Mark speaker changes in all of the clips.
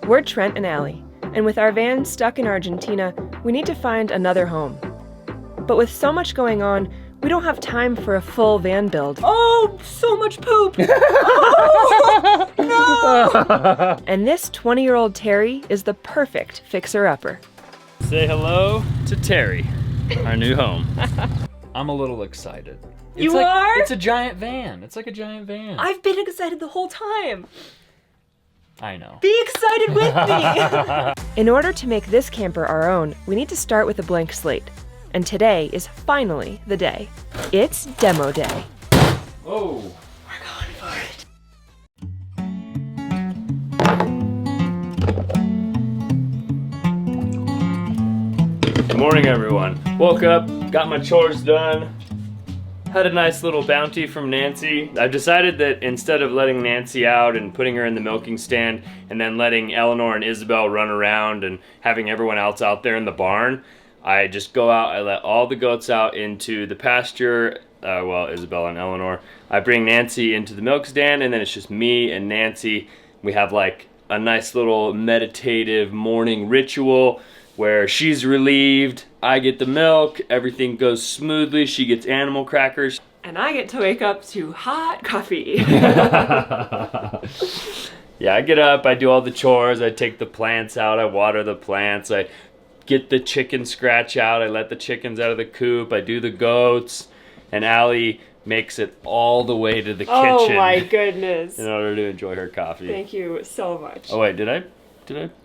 Speaker 1: We're Trent and Allie, and with our van stuck in Argentina, we need to find another home. But with so much going on, we don't have time for a full van build. Oh, so much poop! Oh, no! And this 20-year-old Terry is the perfect fixer-upper.
Speaker 2: Say hello to Terry, our new home.
Speaker 3: I'm a little excited.
Speaker 1: You are?
Speaker 3: It's a giant van. It's like a giant van.
Speaker 1: I've been excited the whole time.
Speaker 3: I know.
Speaker 1: Be excited with me! In order to make this camper our own, we need to start with a blank slate. And today is finally the day. It's demo day.
Speaker 3: Oh.
Speaker 1: We're going for it.
Speaker 2: Good morning, everyone. Woke up, got my chores done, had a nice little bounty from Nancy. I've decided that instead of letting Nancy out and putting her in the milking stand and then letting Eleanor and Isabel run around and having everyone else out there in the barn, I just go out, I let all the goats out into the pasture, well, Isabel and Eleanor. I bring Nancy into the milk stand, and then it's just me and Nancy. We have like a nice little meditative morning ritual where she's relieved, I get the milk, everything goes smoothly, she gets animal crackers.
Speaker 1: And I get to wake up to hot coffee.
Speaker 2: Yeah, I get up, I do all the chores, I take the plants out, I water the plants, I get the chicken scratch out, I let the chickens out of the coop, I do the goats, and Allie makes it all the way to the kitchen.
Speaker 1: Oh my goodness.
Speaker 2: In order to enjoy her coffee.
Speaker 1: Thank you so much.
Speaker 2: Oh wait, did I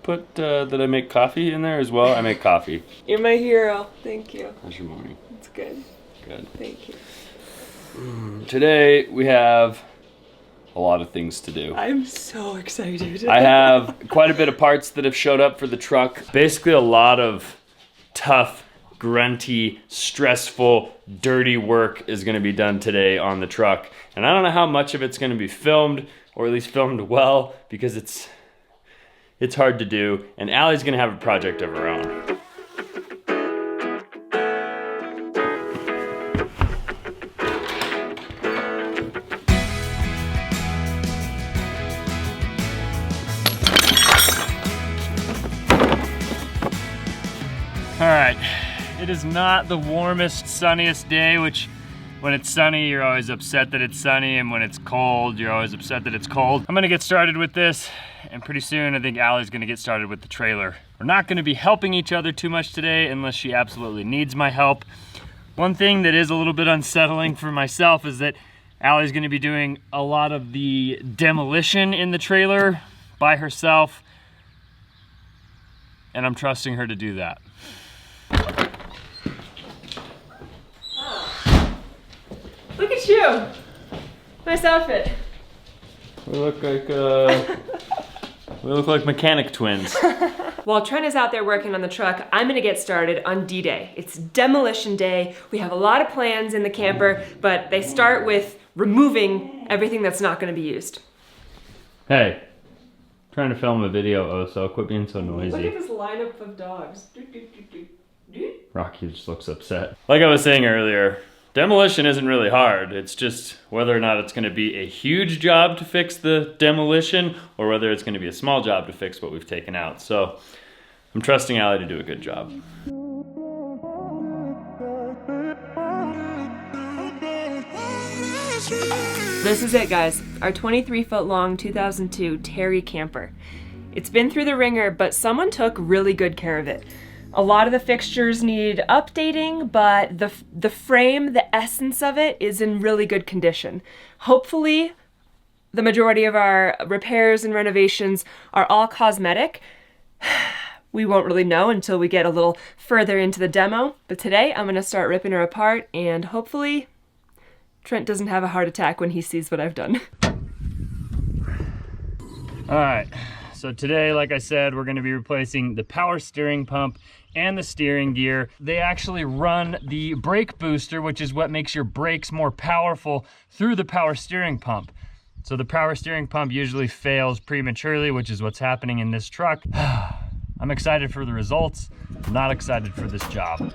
Speaker 2: put, did I make coffee in there as well? I make coffee.
Speaker 1: You're my hero. Thank you.
Speaker 2: How's your morning?
Speaker 1: It's good.
Speaker 2: Good.
Speaker 1: Thank you.
Speaker 2: Today we have a lot of things to do.
Speaker 1: I'm so excited.
Speaker 2: I have quite a bit of parts that have showed up for the truck. Basically a lot of tough, grunty, stressful, dirty work is gonna be done today on the truck. And I don't know how much of it's gonna be filmed, or at least filmed well, because it's hard to do. And Allie's gonna have a project of her own. All right, it is not the warmest, sunniest day, which when it's sunny, you're always upset that it's sunny, and when it's cold, you're always upset that it's cold. I'm gonna get started with this, and pretty soon I think Allie's gonna get started with the trailer. We're not gonna be helping each other too much today unless she absolutely needs my help. One thing that is a little bit unsettling for myself is that Allie's gonna be doing a lot of the demolition in the trailer by herself, and I'm trusting her to do that.
Speaker 1: Look at you. Nice outfit.
Speaker 2: We look like mechanic twins.
Speaker 1: While Trent is out there working on the truck, I'm gonna get started on D-Day. It's demolition day. We have a lot of plans in the camper, but they start with removing everything that's not gonna be used.
Speaker 2: Hey, trying to film a video, so quit being so noisy.
Speaker 1: Look at this lineup of dogs.
Speaker 2: Rocky just looks upset. Like I was saying earlier, demolition isn't really hard. It's just whether or not it's gonna be a huge job to fix the demolition or whether it's gonna be a small job to fix what we've taken out. So I'm trusting Allie to do a good job.
Speaker 1: This is it, guys. Our 23-foot long 2002 Terry camper. It's been through the ringer, but someone took really good care of it. A lot of the fixtures need updating, but the frame, the essence of it, is in really good condition. Hopefully, the majority of our repairs and renovations are all cosmetic. We won't really know until we get a little further into the demo, but today I'm gonna start ripping her apart, and hopefully Trent doesn't have a heart attack when he sees what I've done.
Speaker 2: All right, so today, like I said, we're gonna be replacing the power steering pump and the steering gear. They actually run the brake booster, which is what makes your brakes more powerful, through the power steering pump. So the power steering pump usually fails prematurely, which is what's happening in this truck. I'm excited for the results. I'm not excited for this job.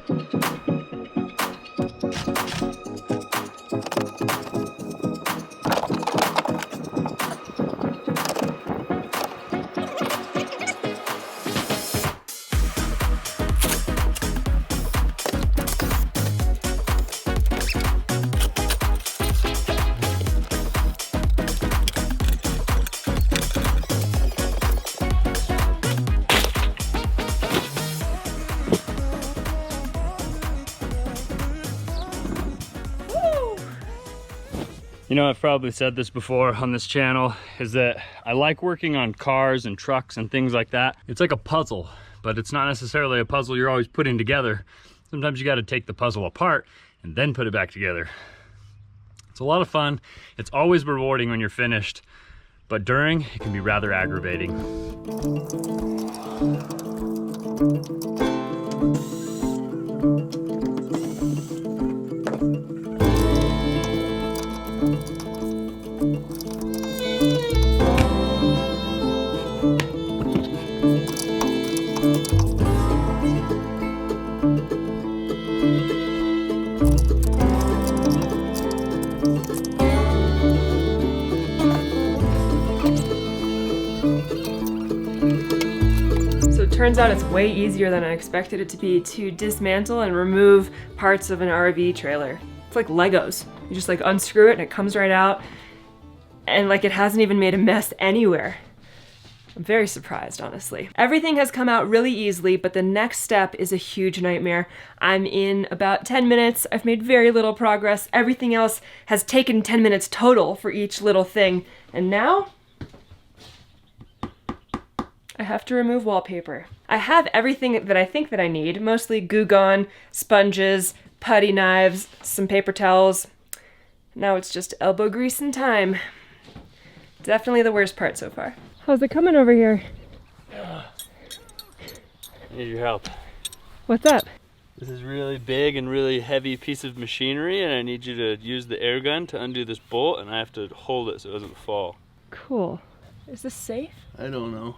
Speaker 2: You know, I've probably said this before on this channel, is that I like working on cars and trucks and things like that. It's like a puzzle, but it's not necessarily a puzzle you're always putting together. Sometimes you got to take the puzzle apart and then put it back together. It's a lot of fun. It's always rewarding when you're finished, but during, it can be rather aggravating.
Speaker 1: Turns out it's way easier than I expected it to be to dismantle and remove parts of an RV trailer. It's like Legos. You just like unscrew it and it comes right out, and like it hasn't even made a mess anywhere. I'm very surprised, honestly. Everything has come out really easily, but the next step is a huge nightmare. I'm in about 10 minutes. I've made very little progress. Everything else has taken 10 minutes total for each little thing. And now I have to remove wallpaper. I have everything that I think that I need, mostly Goo Gone, sponges, putty knives, some paper towels. Now it's just elbow grease and time. Definitely the worst part so far. How's it coming over here?
Speaker 2: I need your help.
Speaker 1: What's up?
Speaker 2: This is really big and really heavy piece of machinery, and I need you to use the air gun to undo this bolt, and I have to hold it so it doesn't fall.
Speaker 1: Cool. Is this safe?
Speaker 2: I don't know.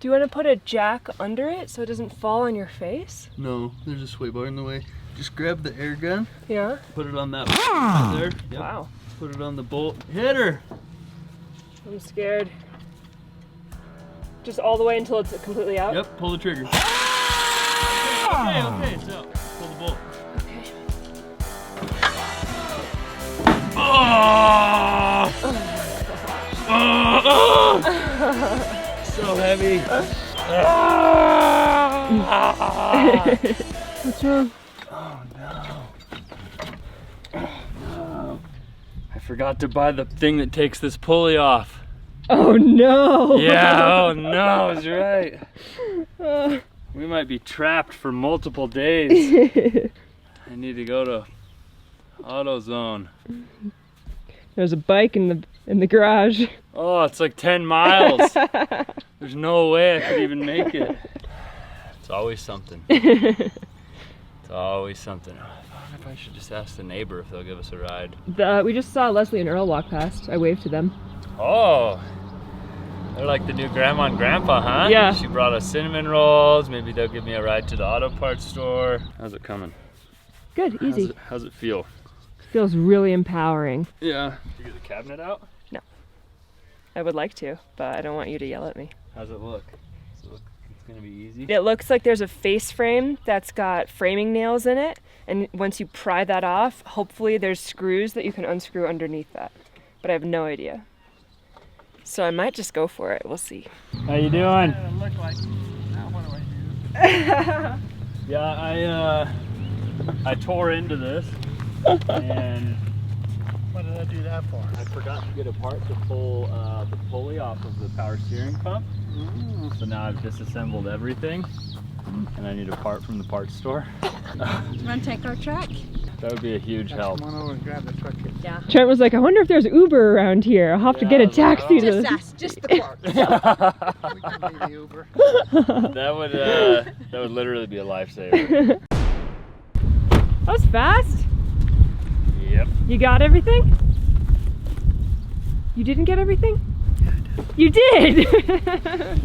Speaker 1: Do you want to put a jack under it so it doesn't fall on your face?
Speaker 4: No, there's a sway bar in the way. Just grab the air gun.
Speaker 1: Yeah.
Speaker 4: Put it on that right there. Yep.
Speaker 1: Wow.
Speaker 4: Put it on the bolt. Hit her!
Speaker 1: I'm scared. Just all the way until it's completely out?
Speaker 4: Yep, pull the trigger. Okay, it's out. Pull the bolt.
Speaker 1: Okay.
Speaker 4: So heavy.
Speaker 1: What's wrong?
Speaker 4: Oh no.
Speaker 2: No. I forgot to buy the thing that takes this pulley off.
Speaker 1: Oh no!
Speaker 2: Yeah, oh no, I was right. We might be trapped for multiple days. I need to go to AutoZone.
Speaker 1: There's a bike in the garage.
Speaker 2: Oh, it's like 10 miles. There's no way I could even make it. It's always something. It's always something. I wonder if I should just ask the neighbor if they'll give us a ride.
Speaker 1: We just saw Leslie and Earl walk past. I waved to them.
Speaker 2: Oh, they're like the new grandma and grandpa, huh?
Speaker 1: Yeah.
Speaker 2: She brought us cinnamon rolls. Maybe they'll give me a ride to the auto parts store. How's it coming?
Speaker 1: Good, easy.
Speaker 2: How's it feel?
Speaker 1: Feels really empowering.
Speaker 2: Yeah. Did you get the cabinet out?
Speaker 1: No. I would like to, but I don't want you to yell at me.
Speaker 2: How's it look? Does it look it's gonna be easy?
Speaker 1: It looks like there's a face frame that's got framing nails in it, and once you pry that off, hopefully there's screws that you can unscrew underneath that. But I have no idea. So I might just go for it. We'll see.
Speaker 2: How you doing?
Speaker 4: Look like, now what do I do?
Speaker 2: Yeah, I tore into this, and
Speaker 4: What did I do that for?
Speaker 2: I forgot to get a part to pull the pulley off of the power steering pump. So now I've disassembled everything, and I need a part from the parts store.
Speaker 5: You want to take our truck?
Speaker 2: That would be a huge help.
Speaker 4: Come on over and grab the truck.
Speaker 5: Yeah.
Speaker 1: Trent was like, I wonder if there's Uber around here. I'll have to get a taxi to
Speaker 5: Just us, just the park.
Speaker 4: We can be the Uber.
Speaker 2: That would literally be a lifesaver.
Speaker 1: That was fast.
Speaker 2: Yep.
Speaker 1: You got everything? You didn't get everything? Yeah, I did. You did!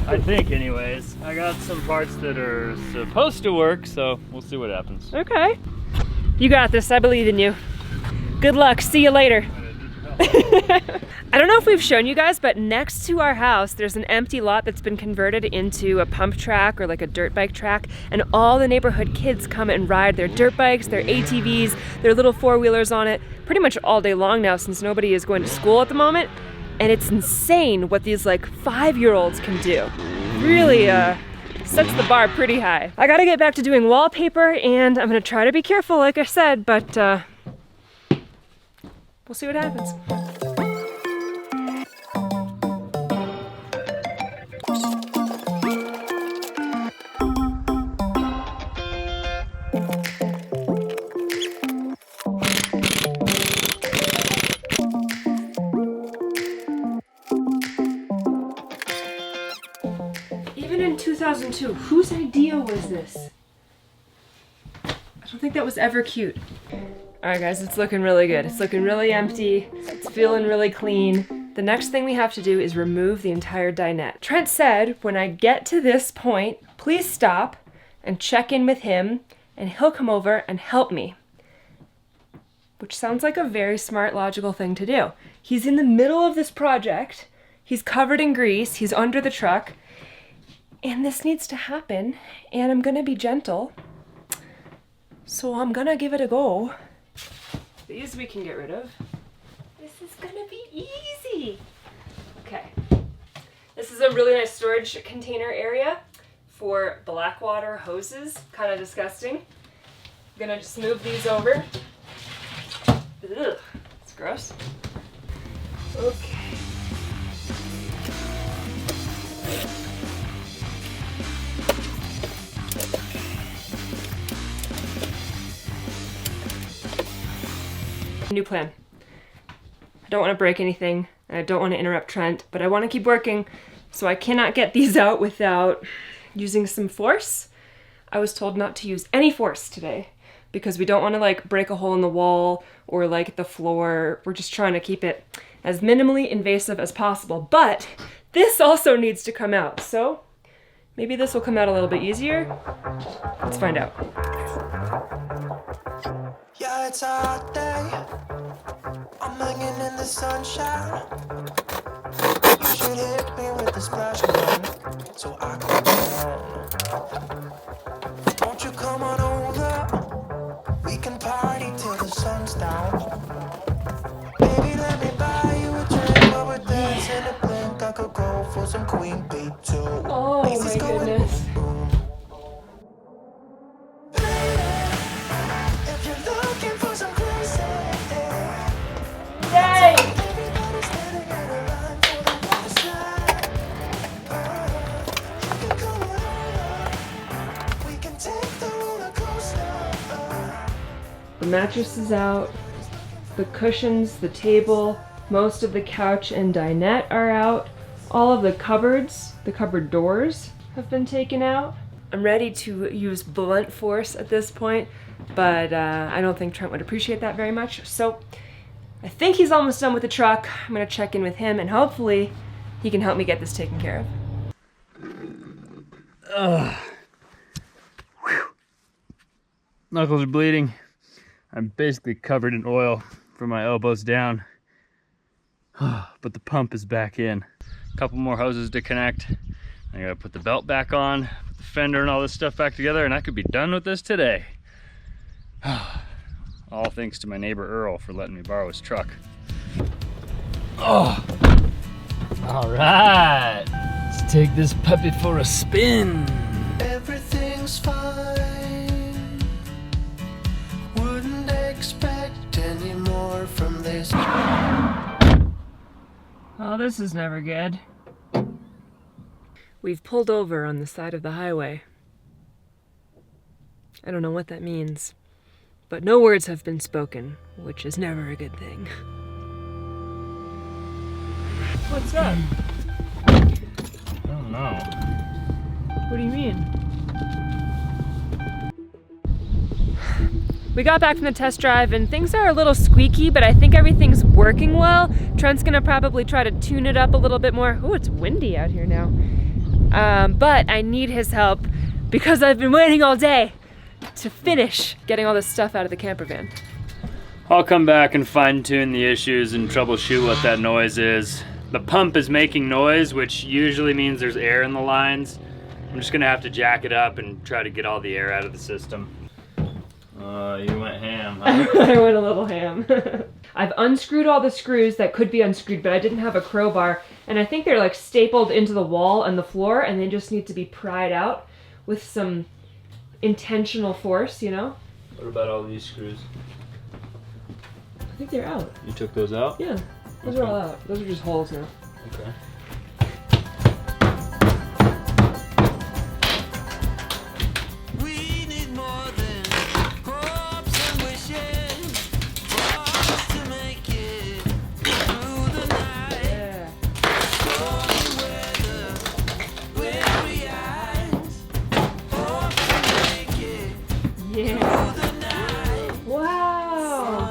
Speaker 2: I think anyways. I got some parts that are supposed to work, so we'll see what happens.
Speaker 1: Okay. You got this, I believe in you. Good luck, see you later. I don't know if we've shown you guys, but next to our house, there's an empty lot that's been converted into a pump track or like a dirt bike track, and all the neighborhood kids come and ride their dirt bikes, their ATVs, their little four-wheelers on it, pretty much all day long now since nobody is going to school at the moment. And it's insane what these like 5-year-olds can do. Really sets the bar pretty high. I gotta get back to doing wallpaper, and I'm gonna try to be careful like I said, but we'll see what happens. Even in 2002, whose idea was this? I don't think that was ever cute. Alright guys, it's looking really good. It's looking really empty. It's feeling really clean. The next thing we have to do is remove the entire dinette. Trent said when I get to this point, please stop and check in with him and he'll come over and help me. Which sounds like a very smart, logical thing to do. He's in the middle of this project. He's covered in grease. He's under the truck. And this needs to happen. And I'm gonna be gentle. So I'm gonna give it a go. These we can get rid of. This is gonna be easy. Okay. This is a really nice storage container area for Blackwater hoses. Kind of disgusting. I'm gonna just move these over. Ugh, it's gross. Okay. New plan. I don't want to break anything, and I don't want to interrupt Trent, but I want to keep working, so I cannot get these out without using some force. I was told not to use any force today, because we don't want to like break a hole in the wall or like the floor. We're just trying to keep it as minimally invasive as possible, but this also needs to come out, so maybe this will come out a little bit easier. Let's find out.
Speaker 6: Yeah, it's a hot day. I'm hanging in the sunshine. You should hit me with a splash gun so I can drown. Won't you come on over? We can party till the sun's down. Baby, let me buy you a drink while we're dancing a blink. I could go for some Queen Bee too.
Speaker 1: Oh my goodness. The mattress is out, the cushions, the table, most of the couch and dinette are out. All of the cupboards, the cupboard doors have been taken out. I'm ready to use blunt force at this point, but I don't think Trent would appreciate that very much. So I think he's almost done with the truck. I'm gonna check in with him and hopefully he can help me get this taken care of.
Speaker 2: Knuckles are bleeding. I'm basically covered in oil from my elbows down. But the pump is back in. A couple more hoses to connect. I gotta put the belt back on, put the fender and all this stuff back together, and I could be done with this today. All thanks to my neighbor Earl for letting me borrow his truck.
Speaker 3: Oh! All right, let's take this puppy for a spin.
Speaker 6: Everything's fine. Wouldn't expect any more from this.
Speaker 1: Oh, this is never good. We've pulled over on the side of the highway. I don't know what that means, but no words have been spoken, which is never a good thing. What's up?
Speaker 2: I don't know.
Speaker 1: What do you mean? We got back from the test drive and things are a little squeaky, but I think everything's working well. Trent's gonna probably try to tune it up a little bit more. Oh, it's windy out here now. But I need his help because I've been waiting all day to finish getting all this stuff out of the camper van.
Speaker 2: I'll come back and fine tune the issues and troubleshoot what that noise is. The pump is making noise, which usually means there's air in the lines. I'm just gonna have to jack it up and try to get all the air out of the system. You went ham, huh?
Speaker 1: I went a little ham. I've unscrewed all the screws that could be unscrewed, but I didn't have a crowbar, and I think they're like stapled into the wall and the floor, and they just need to be pried out with some intentional force, you know?
Speaker 2: What about all these screws?
Speaker 1: think they're out.
Speaker 2: You took those out?
Speaker 1: Yeah, those are all out. Those are just holes now.
Speaker 2: Okay.
Speaker 6: We need more than hopes and wishes for us to make it through the night.
Speaker 1: Yeah.
Speaker 6: Stormy weather, weary eyes, hope to make it
Speaker 1: Yeah.
Speaker 6: through the night.
Speaker 1: Wow.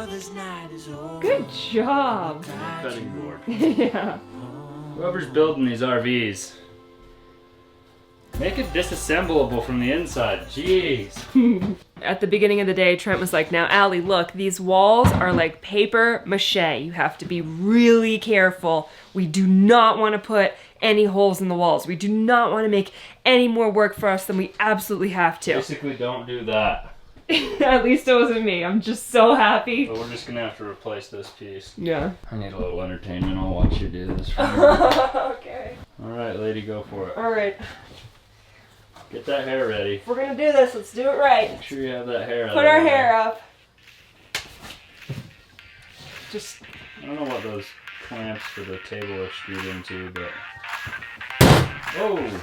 Speaker 6: Oh, this night is over.
Speaker 1: Good job.
Speaker 2: Cutting board.
Speaker 1: Yeah.
Speaker 2: Whoever's building these RVs, make it disassemblable from the inside. Jeez.
Speaker 1: At the beginning of the day, Trent was like, now Allie, look, these walls are like paper mache. You have to be really careful. We do not want to put any holes in the walls. We do not want to make any more work for us than we absolutely have to.
Speaker 2: Basically, don't do that.
Speaker 1: At least it wasn't me. I'm just so happy.
Speaker 2: But we're just gonna have to replace this piece.
Speaker 1: Yeah.
Speaker 2: I need a little entertainment. I'll watch you do this for me.
Speaker 1: Okay.
Speaker 2: All right, lady, go for it.
Speaker 1: All right.
Speaker 2: Get that hair ready.
Speaker 1: If we're gonna do this, let's do it right.
Speaker 2: Make sure you have that hair.
Speaker 1: Put our hair up. Just.
Speaker 2: I don't know what those clamps for the table are screwed into, but. Oh!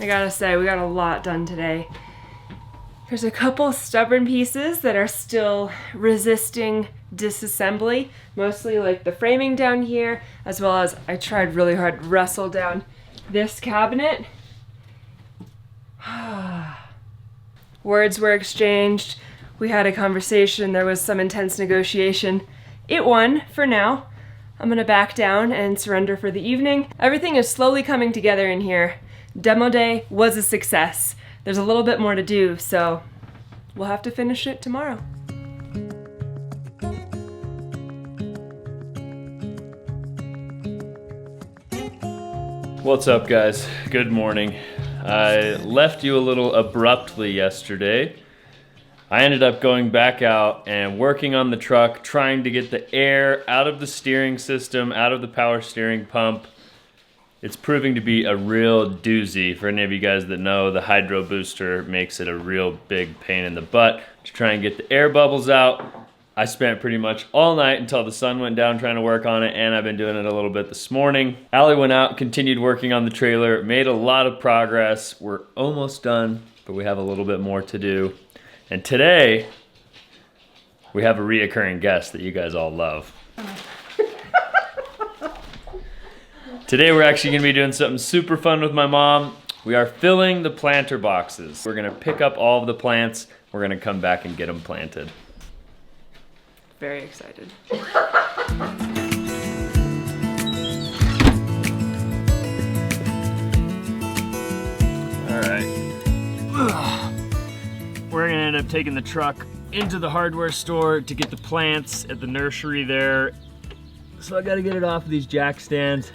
Speaker 1: I gotta say, we got a lot done today. There's a couple stubborn pieces that are still resisting disassembly, mostly like the framing down here, as well as I tried really hard to wrestle down this cabinet. Words were exchanged, we had a conversation, there was some intense negotiation. It won for now. I'm gonna back down and surrender for the evening. Everything is slowly coming together in here. Demo day was a success. There's a little bit more to do, so we'll have to finish it tomorrow.
Speaker 2: What's up, guys? Good morning. I left you a little abruptly yesterday. I ended up going back out and working on the truck, trying to get the air out of the steering system, out of the power steering pump. It's proving to be a real doozy. For any of you guys that know, the hydro booster makes it a real big pain in the butt to try and get the air bubbles out. I spent pretty much all night until the sun went down trying to work on it, and I've been doing it a little bit this morning. Allie went out, continued working on the trailer, made a lot of progress. We're almost done, but we have a little bit more to do. And today, we have a reoccurring guest that you guys all love. Today we're actually gonna be doing something super fun with my mom. We are filling the planter boxes. We're gonna pick up all of the plants. We're gonna come back and get them planted.
Speaker 1: Very excited.
Speaker 2: All right. We're gonna end up taking the truck into the hardware store to get the plants at the nursery there. So I gotta get it off of these jack stands.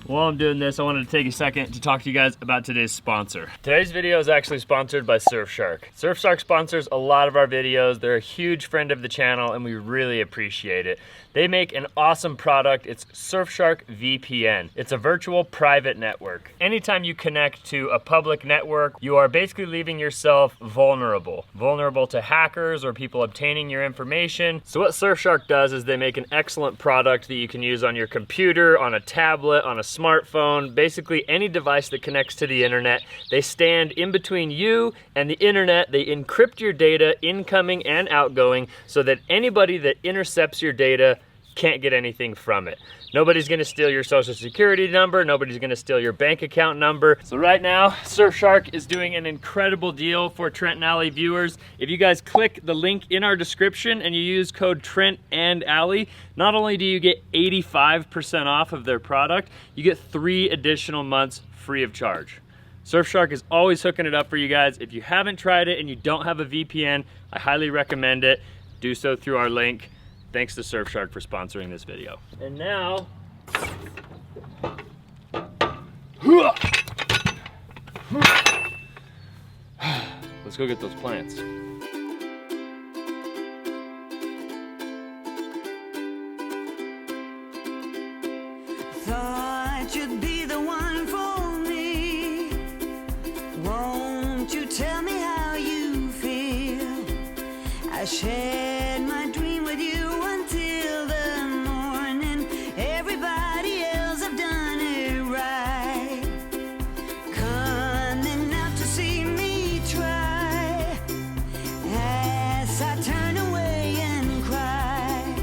Speaker 2: While I'm doing this, I wanted to take a second to talk to you guys about today's sponsor. Today's video is actually sponsored by Surfshark. Surfshark sponsors a lot of our videos. They're a huge friend of the channel and we really appreciate it. They make an awesome product. It's Surfshark VPN. It's a virtual private network. Anytime you connect to a public network, you are basically leaving yourself vulnerable. Vulnerable to hackers or people obtaining your information. So what Surfshark does is they make an excellent product that you can use on your computer, on a tablet, on a smartphone, basically any device that connects to the internet. They stand in between you and the internet. They encrypt your data, incoming and outgoing, so that anybody that intercepts your data can't get anything from it. Nobody's gonna steal your social security number. Nobody's gonna steal your bank account number. So right now, Surfshark is doing an incredible deal for Trent and Allie viewers. If you guys click the link in our description and you use code Trent and Allie, not only do you get 85% off of their product, you get 3 additional months free of charge. Surfshark is always hooking it up for you guys. If you haven't tried it and you don't have a VPN, I highly recommend it. Do so through our link. Thanks to Surfshark for sponsoring this video. And now, Let's go get those plants.
Speaker 7: Thought you'd be the one for me. Won't you tell me how you feel? I shared my dream with you until the morning. Everybody else have done it right. Coming out to see me try. As I turn away and cry,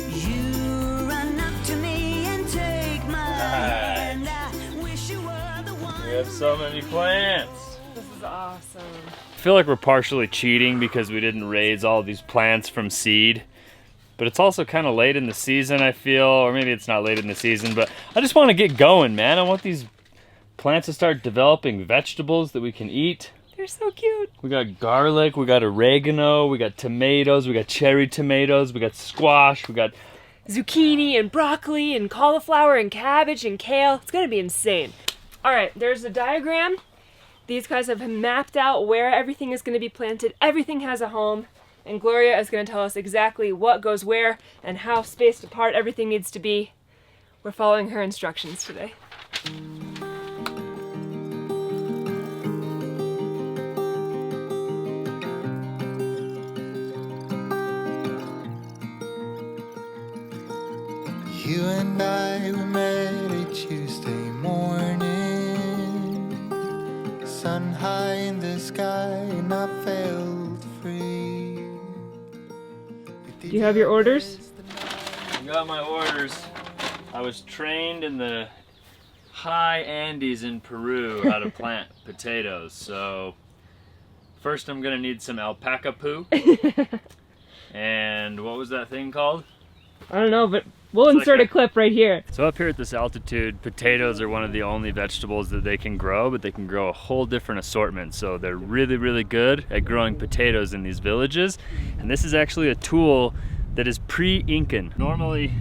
Speaker 7: you run up to me and take my hand. I wish you were the one.
Speaker 2: We have so many plants.
Speaker 1: This is awesome.
Speaker 2: I feel like we're partially cheating because we didn't raise all these plants from seed. But it's also kind of late in the season, I feel. Or maybe it's not late in the season, but I just want to get going, man. I want these plants to start developing vegetables that we can eat.
Speaker 1: They're so cute.
Speaker 2: We got garlic, we got oregano, we got tomatoes, we got cherry tomatoes, we got squash, we got...
Speaker 1: Zucchini and broccoli and cauliflower and cabbage and kale. It's gonna be insane. All right, there's a diagram. These guys have mapped out where everything is gonna be planted. Everything has a home. And Gloria is gonna tell us exactly what goes where and how spaced apart everything needs to be. We're following her instructions today.
Speaker 6: You and I, we met a Tuesday morning. Sun high in the sky and I felt free.
Speaker 1: Do you have your orders?
Speaker 2: I got my orders. I was trained in the high Andes in Peru how to plant potatoes. So first I'm gonna need some alpaca poo. And what was that thing called?
Speaker 1: I don't know, but we'll
Speaker 2: It's
Speaker 1: insert
Speaker 2: like
Speaker 1: a clip right here.
Speaker 2: So up here at this altitude, potatoes are one of the only vegetables that they can grow, but they can grow a whole different assortment. So they're really, really good at growing potatoes in these villages. And this is actually a tool that is pre-Incan. Normally,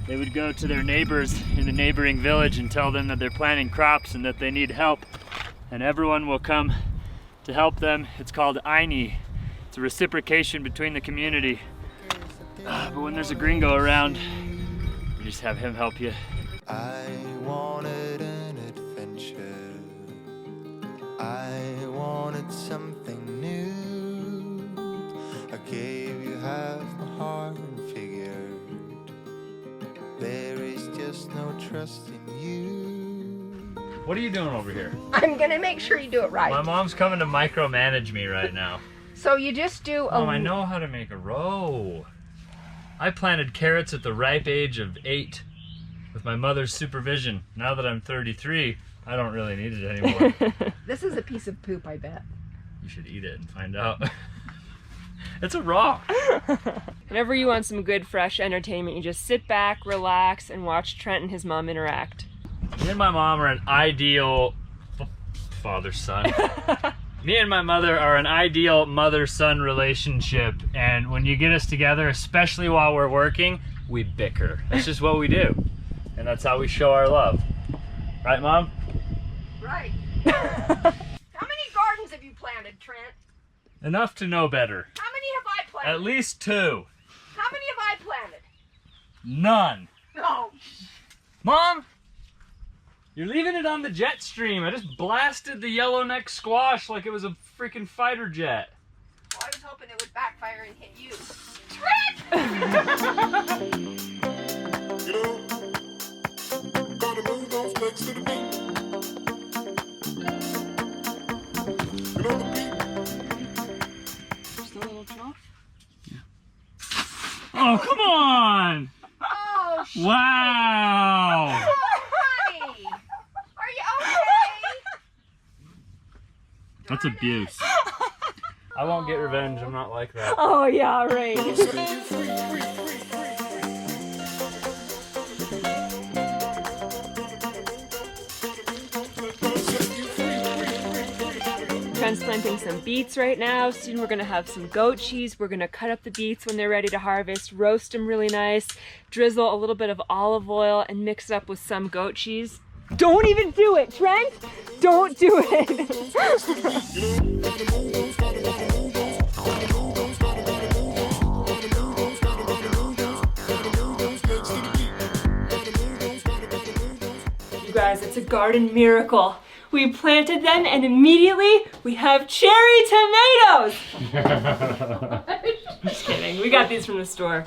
Speaker 2: they would go to their neighbors in the neighboring village and tell them that they're planting crops and that they need help. And everyone will come to help them. It's called Aini. It's a reciprocation between the community. But when there's a gringo around, you just have him help you.
Speaker 6: I wanted an adventure. I wanted something new. I gave you half my heart and figured there is just no trust in you.
Speaker 2: What are you doing over here?
Speaker 5: I'm gonna make sure you do it right.
Speaker 2: My mom's coming to micromanage me right now.
Speaker 5: So you just do a...
Speaker 2: Mom, I know how to make a row. I planted carrots at the ripe age of 8 with my mother's supervision. Now that I'm 33, I don't really need it anymore.
Speaker 5: This is a piece of poop, I bet.
Speaker 2: You should eat it and find out. It's a rock.
Speaker 1: Whenever you want some good, fresh entertainment, you just sit back, relax, and watch Trent and his mom interact.
Speaker 2: Me and my mom are an ideal father-son. Me and my mother are an ideal mother-son relationship, and when you get us together, especially while we're working, we bicker. That's just what we do, and that's how we show our love. Right, Mom?
Speaker 5: Right. How many gardens have you planted, Trent?
Speaker 2: Enough to know better.
Speaker 5: How many have I planted?
Speaker 2: At least 2.
Speaker 5: How many have I planted?
Speaker 2: None.
Speaker 5: No.
Speaker 2: Mom? You're leaving it on the jet stream. I just blasted the yellowneck squash like it was a freaking fighter jet.
Speaker 5: Well, I was hoping it would backfire and hit you. Trent!
Speaker 6: You know, gotta move those legs to the beat. You know the beat.
Speaker 5: Just a little trough.
Speaker 2: Oh, come on!
Speaker 5: Oh, shit.
Speaker 2: Wow!
Speaker 5: Oh, honey. Are you okay?
Speaker 2: That's abuse. I won't get revenge. I'm not like that.
Speaker 1: Oh yeah, right. Trent's planting some beets right now. Soon we're gonna have some goat cheese. We're gonna cut up the beets when they're ready to harvest, roast them really nice, drizzle a little bit of olive oil, and mix it up with some goat cheese. Don't even do it, Trent! Don't do it! You guys, it's a garden miracle. We planted them and immediately we have cherry tomatoes! Just kidding, we got these from the store.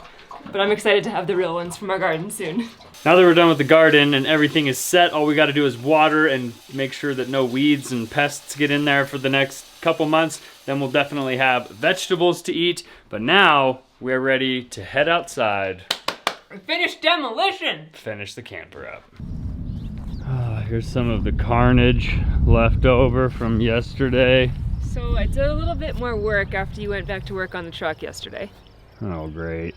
Speaker 1: But I'm excited to have the real ones from our garden soon.
Speaker 2: Now that we're done with the garden and everything is set, all we gotta do is water and make sure that no weeds and pests get in there for the next couple months. Then we'll definitely have vegetables to eat. But now we're ready to head outside.
Speaker 1: Finish demolition!
Speaker 2: Finish the camper up. Here's some of the carnage left over from yesterday.
Speaker 1: So I did a little bit more work after you went back to work on the truck yesterday.
Speaker 2: Oh, great.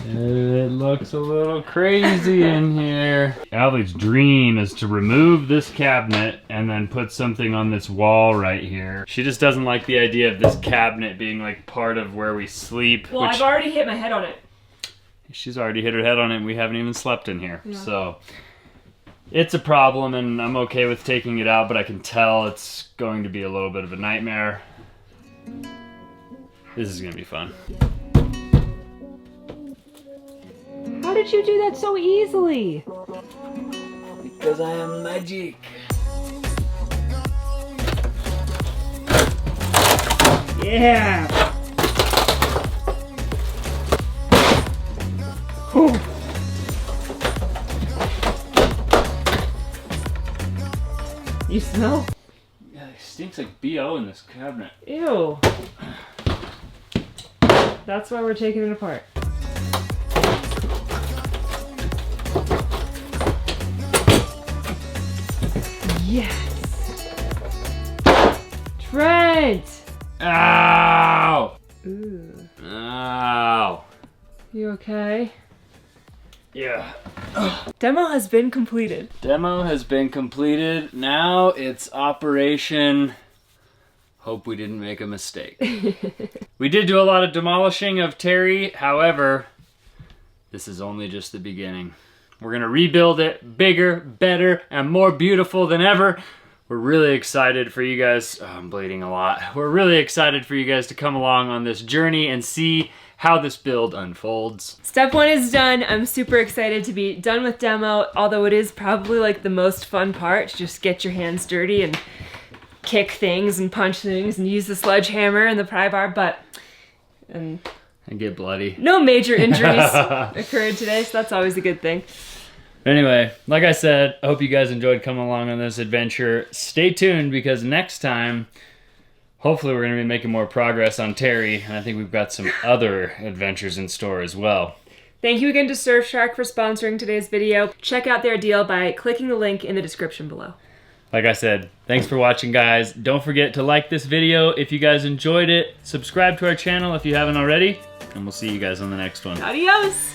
Speaker 2: It looks a little crazy in here. Allie's dream is to remove this cabinet and then put something on this wall right here. She just doesn't like the idea of this cabinet being like part of where we sleep.
Speaker 1: Well, I've already hit my head on it.
Speaker 2: She's already hit her head on it and we haven't even slept in here. Yeah. So it's a problem and I'm okay with taking it out, but I can tell it's going to be a little bit of a nightmare. This is gonna be fun.
Speaker 1: How did you do that so easily?
Speaker 2: Because I am magic.
Speaker 1: Yeah! Whew. You smell?
Speaker 2: Yeah, it stinks like BO in this cabinet.
Speaker 1: Ew. That's why we're taking it apart. Yes! Trent!
Speaker 2: Ow!
Speaker 1: Ooh.
Speaker 2: Ow!
Speaker 1: You okay?
Speaker 2: Yeah.
Speaker 1: Demo has been completed.
Speaker 2: Demo has been completed. Now it's operation. Hope we didn't make a mistake. We did do a lot of demolishing of Terry. However, this is only just the beginning. We're gonna rebuild it bigger, better, and more beautiful than ever. We're really excited for you guys. Oh, I'm bleeding a lot. We're really excited for you guys to come along on this journey and see how this build unfolds.
Speaker 1: Step 1 is done. I'm super excited to be done with demo, although it is probably like the most fun part, to just get your hands dirty and kick things and punch things and use the sledgehammer and the pry bar, and
Speaker 2: get bloody.
Speaker 1: No major injuries occurred today, so that's always a good thing.
Speaker 2: Anyway, like I said, I hope you guys enjoyed coming along on this adventure. Stay tuned because next time, hopefully we're going to be making more progress on Terry, and I think we've got some other adventures in store as well.
Speaker 1: Thank you again to Surfshark for sponsoring today's video. Check out their deal by clicking the link in the description below.
Speaker 2: Like I said, thanks for watching, guys. Don't forget to like this video if you guys enjoyed it. Subscribe to our channel if you haven't already, and we'll see you guys on the next one.
Speaker 1: Adios!